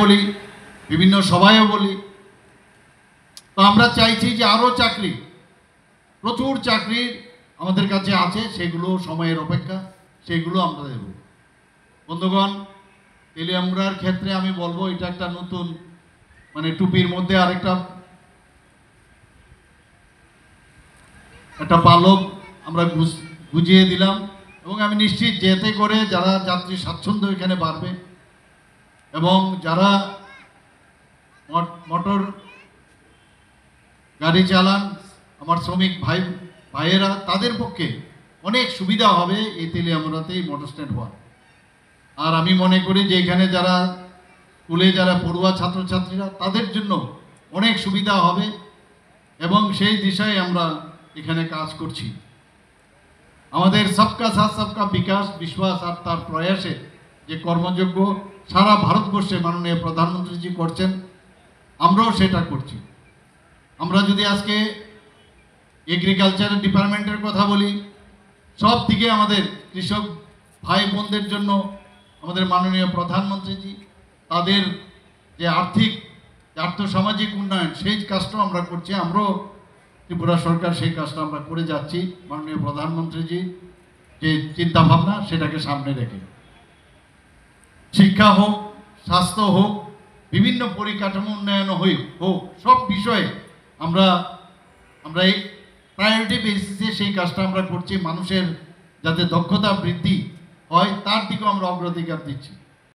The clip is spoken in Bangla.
বলি, বিভিন্ন সভায়ও বলি। তো আমরা চাইছি যে আরও চাকরি, প্রচুর চাকরি আমাদের কাছে আছে, সেগুলো সময়ের অপেক্ষা, সেগুলো আমরা দেব। বন্ধুগণ, তেলিয়ামুড়ার ক্ষেত্রে আমি বলবো এটা একটা নতুন, মানে টুপির মধ্যে আরেকটা পালক আমরা গুজিয়ে দিলাম, এবং আমি নিশ্চিত যে এতে করে যারা যাত্রী স্বাচ্ছন্দ্য এখানে বাড়বে, এবং যারা মোটর গাড়ি চালান আমার শ্রমিক ভাইয়েরা, তাদের পক্ষে অনেক সুবিধা হবে এই তেলিয়ামুড়াতেই মোটর স্ট্যান্ড হওয়ার। আর আমি মনে করি যে এখানে যারা স্কুলে যারা পড়ুয়া ছাত্রছাত্রীরা, তাদের জন্য অনেক সুবিধা হবে, এবং সেই দিশায় আমরা এখানে কাজ করছি। আমাদের সবকা সাথ সবকা বিকাশ বিশ্বাস আর তার প্রয়াসে যে কর্মযোগ্য সারা ভারতবর্ষে মাননীয় প্রধানমন্ত্রীজি করছেন, আমরাও সেটা করছি। আমরা যদি আজকে এগ্রিকালচার ডিপার্টমেন্টের কথা বলি, সব দিকে আমাদের কৃষক ভাই বোনদের জন্য আমাদের মাননীয় প্রধানমন্ত্রীজি তাদের যে আর্থসামাজিক উন্নয়ন, সেই কাজটাও আমরা করছি। আমরাও ত্রিপুরা সরকার সেই কাজটা আমরা করে যাচ্ছি মাননীয় প্রধানমন্ত্রীজি যে চিন্তাভাবনা, সেটাকে সামনে রেখে। শিক্ষা হোক, স্বাস্থ্য হোক, বিভিন্ন পরিকাঠামো উন্নয়ন হোক, সব বিষয়ে আমরা এই প্রায়োরিটি বেসিসে সেই কাজটা আমরা করছি। মানুষের যাতে দক্ষতা বৃদ্ধি হয়, তার দিকেও আমরা অগ্রাধিকার দিচ্ছি।